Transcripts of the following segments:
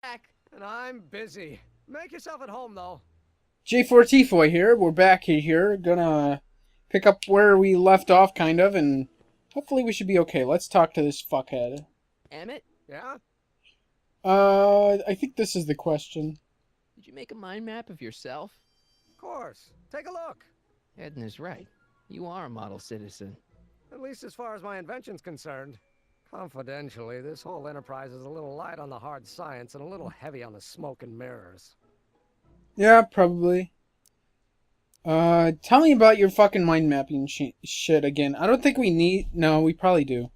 Back. And I'm busy. Make yourself at home, though. J4T4 here. We're back here. Gonna pick up where we left off, kind of, and hopefully we should be okay. Let's talk to this fuckhead. Emmett, Yeah? I think this is the question. did you make a mind map of yourself? Of course. Take a look. Eden is right. You are a model citizen. At least as far as my invention's concerned. Confidentially, this whole enterprise is a little light on the hard science and a little heavy on the smoke and mirrors. Yeah, probably. Tell me about your fucking mind mapping shit again. I don't think we need. No, we probably do.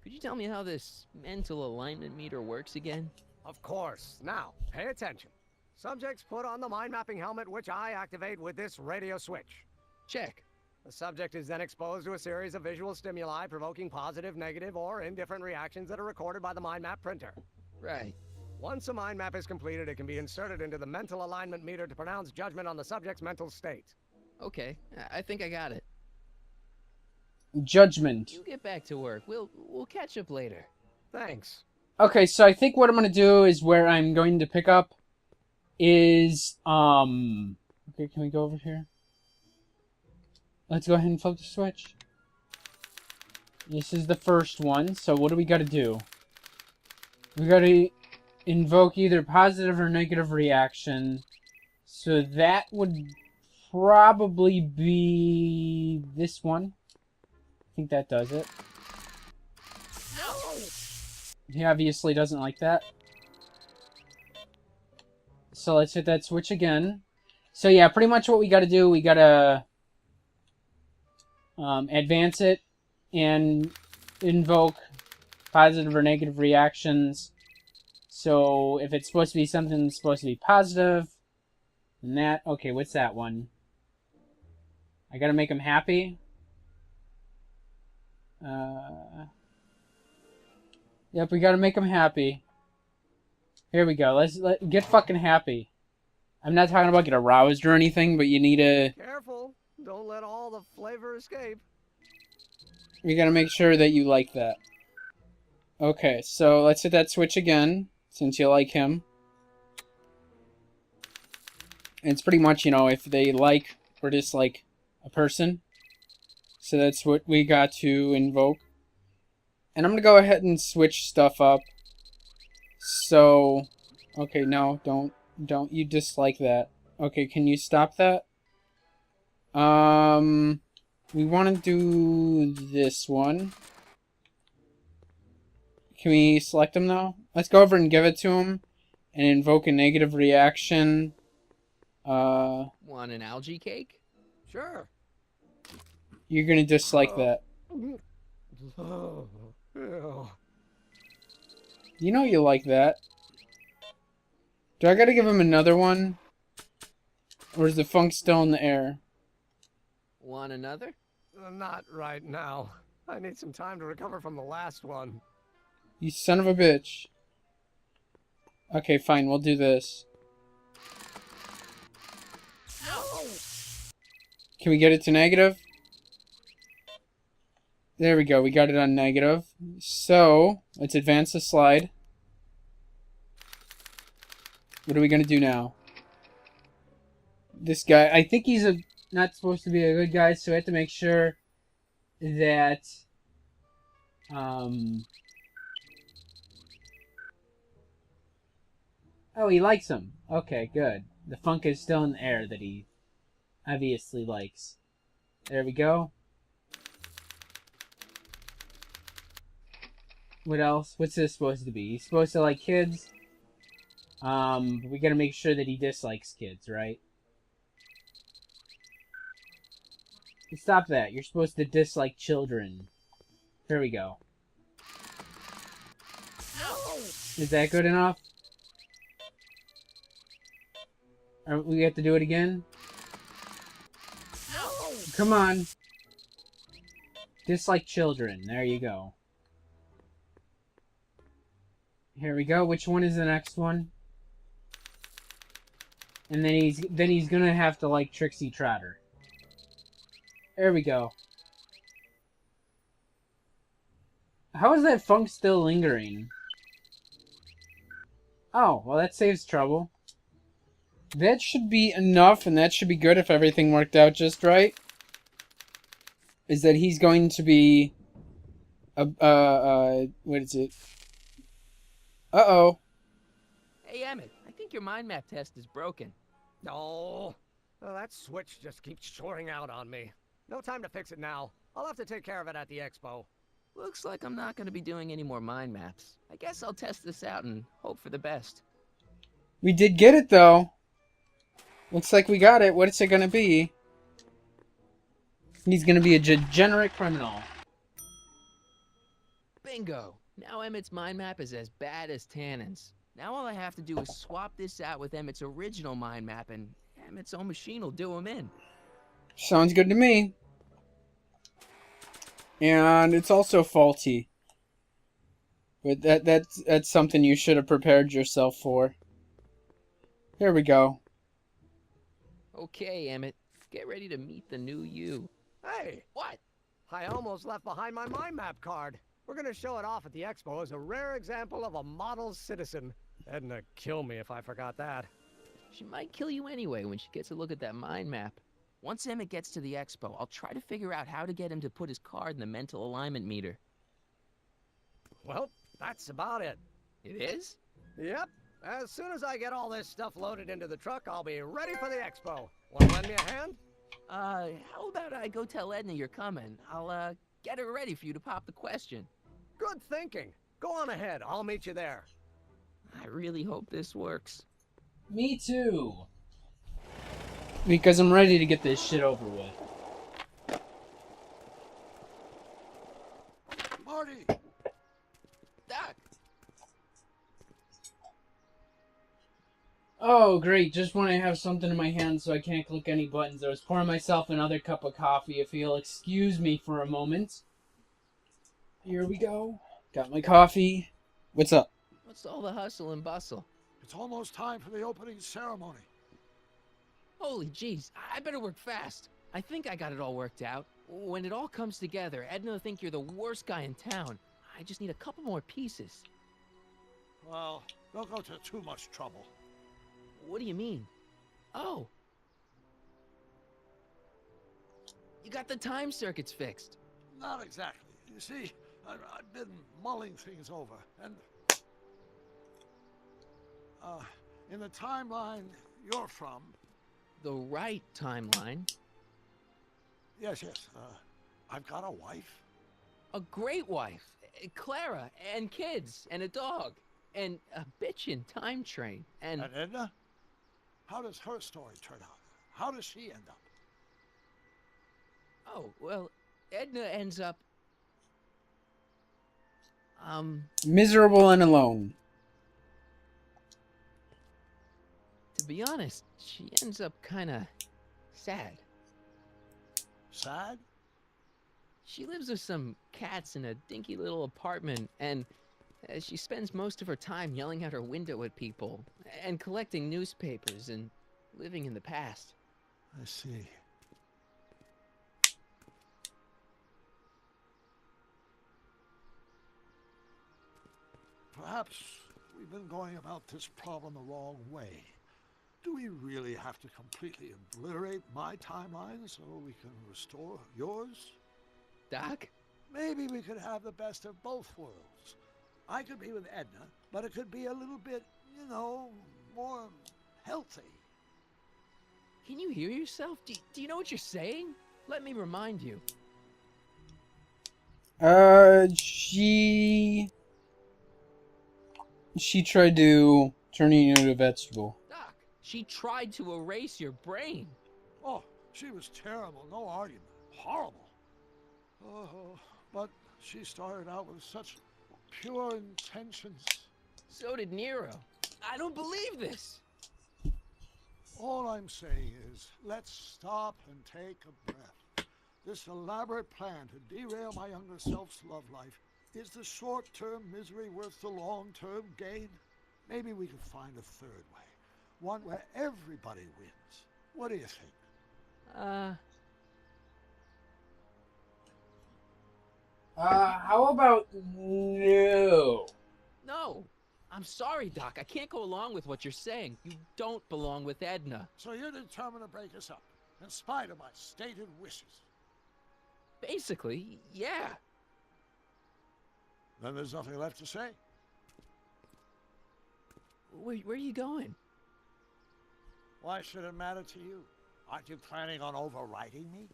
Could you tell me how this mental alignment meter works again? Of course. Now, pay attention. Subjects put on the mind mapping helmet, which I activate with this radio switch. Check. The subject is then exposed to a series of visual stimuli provoking positive, negative, or indifferent reactions that are recorded by the mind map printer. Right. Once a mind map is completed, it can be inserted into the mental alignment meter to pronounce judgment on the subject's mental state. Okay, I think I got it. Judgment. You get back to work. We'll catch up later. Thanks. Okay, so I think what I'm gonna do is where I'm going to pick up is Okay, can we go over here? Let's go ahead and flip the switch. This is the first one. So what do we got to do? We got to invoke either positive or negative reaction. So that would probably be this one. I think that does it. He obviously doesn't like that. So let's hit that switch again. So yeah, pretty much what we got to do, we got to advance it and invoke positive or negative reactions. So if it's supposed to be something that's supposed to be positive, then that... Okay, what's that one? I gotta make him happy. Yep, we gotta make him happy. Here we go. Let's get fucking happy. I'm not talking about get aroused or anything, but you need to... Careful. Don't let all the flavor escape. You gotta make sure that you like that. Okay, so let's hit that switch again, since you like him. And it's pretty much, you know, if they like or dislike a person. So that's what we got to invoke. And I'm gonna go ahead and switch stuff up. So, okay, no, don't you dislike that. Okay, can you stop that? We want to do this one. Can we select him though? Let's go over and give it to him and invoke a negative reaction. Want an algae cake? Sure. You're gonna dislike that. Oh, ew. You know you like that. Do I gotta give him another one? Or is the funk still in the air? Want another? Not right now. I need some time to recover from the last one. You son of a bitch. Okay, fine, we'll do this. Can we get it to negative? There we go, we got it on negative. So, let's advance the slide. What are we gonna do now? This guy, I think he's not supposed to be a good guy, so we have to make sure that... Oh, he likes him. Okay, good. The funk is still in the air that he obviously likes. There we go. What else? What's this supposed to be? He's supposed to like kids. We gotta make sure that he dislikes kids, right? Stop that. You're supposed to dislike children. There we go. Is that good enough? Or we have to do it again? Come on. Dislike children. There you go. Here we go. Which one is the next one? And then he's gonna have to like Trixie Trotter. There we go. How is that funk still lingering? Oh, well, that saves trouble. That should be enough, and that should be good if everything worked out just right. Is that he's going to be... what is it? Uh-oh. Hey, Emmett, I think your mind map test is broken. Oh, well, that switch just keeps shoring out on me. No time to fix it now. I'll have to take care of it at the expo. Looks like I'm not gonna be doing any more mind maps. I guess I'll test this out and hope for the best. We did get it, though. Looks like we got it. What is it going to be? He's going to be a degenerate criminal. Bingo! Now Emmett's mind map is as bad as Tannen's. Now all I have to do is swap this out with Emmett's original mind map, and Emmett's own machine will do him in. Sounds good to me. And it's also faulty. But that's something you should have prepared yourself for. Here we go. Okay, Emmett, get ready to meet the new you. Hey, What? I almost left behind my mind map card. We're gonna show it off at the expo as a rare example of a model citizen. Edna kill me if I forgot that. She might kill you anyway when she gets a look at that mind map. Once Emmett gets to the expo, I'll try to figure out how to get him to put his card in the mental alignment meter. Well, that's about it. It is? Yep. As soon as I get all this stuff loaded into the truck, I'll be ready for the expo. Wanna lend me a hand? How about I go tell Edna you're coming? I'll, get her ready for you to pop the question. Good thinking. Go on ahead. I'll meet you there. I really hope this works. Me too. Because I'm ready to get this shit over with. Marty! Doc! Oh, great. Just when I have something in my hand so I can't click any buttons, I was pouring myself another cup of coffee. If you'll excuse me for a moment. Here we go. Got my coffee. What's up? What's all the hustle and bustle? It's almost time for the opening ceremony. Holy jeez, I better work fast. I think I got it all worked out. When it all comes together, Edna will think you're the worst guy in town. I just need a couple more pieces. Well, don't go to too much trouble. What do you mean? Oh. You got the time circuits fixed. Not exactly. You see, I've been mulling things over, and in the timeline you're from. The right timeline. Yes, I've got a wife. A great wife. Clara, and kids, and a dog. And a bitchin' time train. And And Edna? How does her story turn out? How does she end up? oh, well, Edna ends up... Miserable and alone. To be honest, she ends up kinda sad. Sad? She lives with some cats in a dinky little apartment, and she spends most of her time yelling out her window at people, and collecting newspapers, and living in the past. I see. Perhaps we've been going about this problem the wrong way. Do we really have to completely obliterate my timeline so we can restore yours? Doc? Maybe we could have the best of both worlds. I could be with Edna, but it could be a little bit, more healthy. Can you hear yourself? Do you know what you're saying? Let me remind you. She tried to turn you into a vegetable. Doc, she tried to erase your brain. Oh, she was terrible, no argument. Horrible. Oh, but she started out with such pure intentions. So did Nero. I don't believe this. All I'm saying is, let's stop and take a breath. This elaborate plan to derail my younger self's love life, is the short-term misery worth the long-term gain? Maybe we could find a third way. One where everybody wins. What do you think? How about no? No. I'm sorry, Doc. I can't go along with what you're saying. You don't belong with Edna. So you're determined to break us up, in spite of my stated wishes. Basically, yeah. Then there's nothing left to say. Where are you going? Why should it matter to you? Aren't you planning on overriding me?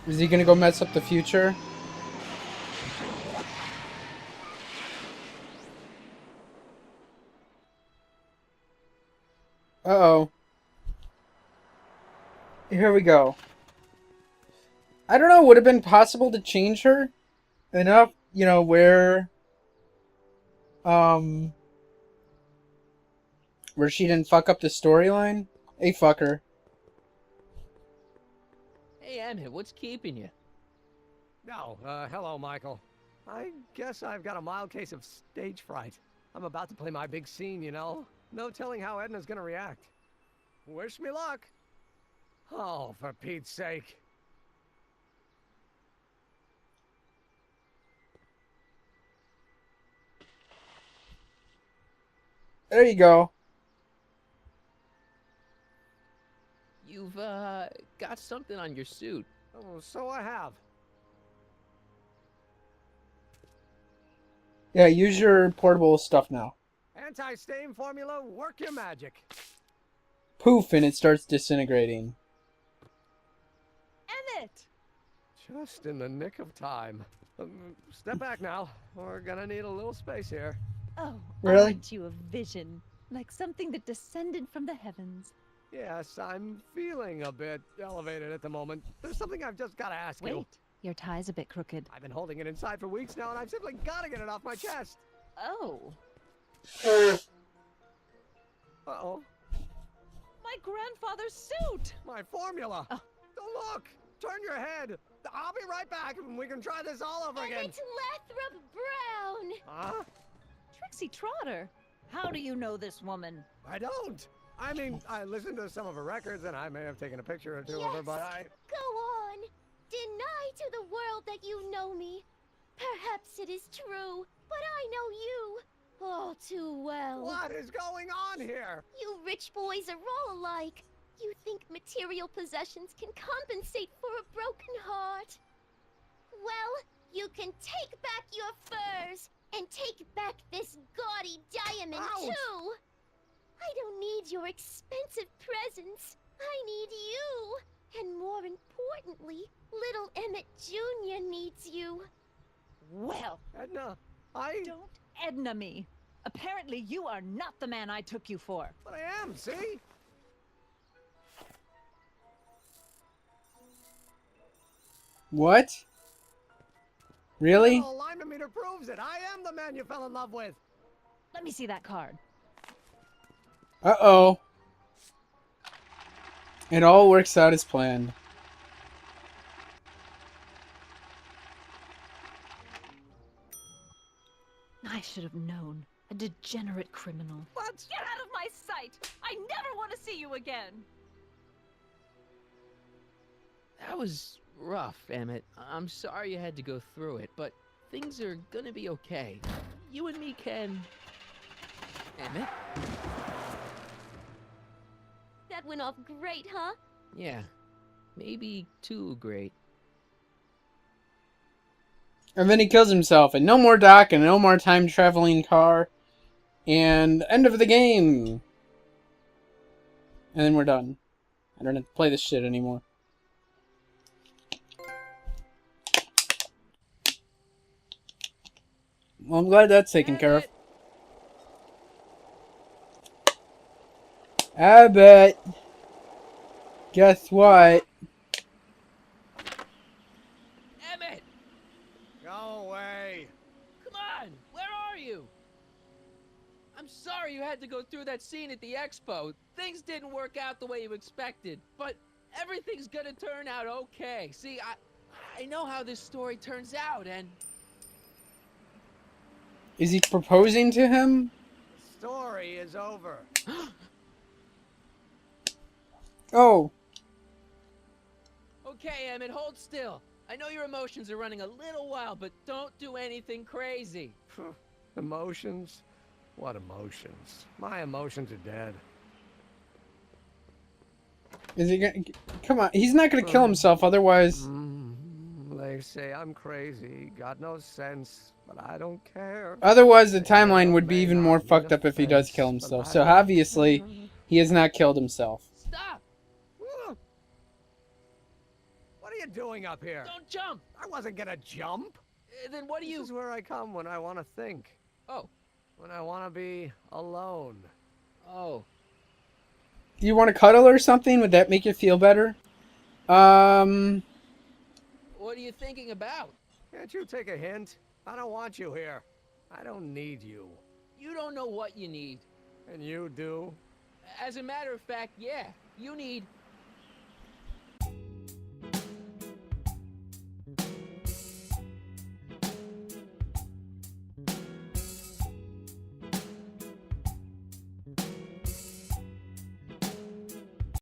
Is he gonna go mess up the future? Uh-oh. Here we go. I don't know, would it have been possible to change her enough, you know, where she didn't fuck up the storyline? Hey, fucker. Hey, Emmett, what's keeping you? Oh, hello, Michael. I guess I've got a mild case of stage fright. I'm about to play my big scene, you know? No telling how Edna's gonna react. Wish me luck. Oh, for Pete's sake. There you go. You've, got something on your suit. Oh, so I have. Yeah, use your portable stuff now. Anti-stain formula, work your magic. Poof, and it starts disintegrating. Emmett! Just in the nick of time. Step back now. We're gonna need a little space here. Oh, Really? aren't you a vision? Like something that descended from the heavens. Yes, I'm feeling a bit elevated at the moment. There's something I've just gotta ask you. Wait, your tie's a bit crooked. I've been holding it inside for weeks now, and I've simply gotta get it off my chest. Oh, Uh-oh. my grandfather's suit! My formula. Oh. Don't look. Turn your head. I'll be right back, and we can try this all over again. Emmett Lathrop Brown! Huh? Trixie Trotter. How do you know this woman? I don't. I mean, I listened to some of her records, and I may have taken a picture or two of her, Yes. but I... Go on. Deny to the world that you know me. Perhaps it is true, but I know you all too well. What is going on here? You rich boys are all alike. You think material possessions can compensate for a broken heart. Well, you can take back your furs and take back this gaudy diamond Ouch. too. I don't need your expensive presents. I need you. And more importantly, little Emmett Jr. needs you. Well, Edna, I... don't Edna me. Apparently you are not the man I took you for. But I am, see? What? Really? The alignment meter proves it. I am the man you fell in love with. Let me see that card. Uh-oh. It all works out as planned. I should have known. A degenerate criminal. What? Get out of my sight! I never want to see you again! That was rough, Emmett. I'm sorry you had to go through it, but things are gonna be okay. You and me can... Emmett? That went off great, huh? Yeah. Maybe too great. And then he kills himself, and no more Doc, and no more time-traveling car. And end of the game! And then we're done. I don't have to play this shit anymore. Well, I'm glad that's taken care of. I bet. Guess what? Emmett! Go away. Come on! Where are you? I'm sorry you had to go through that scene at the expo. Things didn't work out the way you expected, but everything's gonna turn out okay. See, I know how this story turns out, and... Is he proposing to him? The story is over. Oh. Okay, Emmett, hold still. I know your emotions are running a little wild, but don't do anything crazy. Emotions? What emotions? My emotions are dead. Is he gonna... Come on, he's not gonna kill himself, otherwise... They say I'm crazy, got no sense, but I don't care. Otherwise, the They may timeline or would be may even not more mean fucked up if he does kill offense, but himself. I So don't obviously, care. he has not killed himself. Stop! What are you doing up here? Don't jump! I wasn't gonna jump. Then what do you... This is where I come when I want to think. Oh. When I want to be alone. Oh. You want to cuddle or something? Would that make you feel better? What are you thinking about? Can't you take a hint? I don't want you here. I don't need you. You don't know what you need. And you do? As a matter of fact, yeah. You need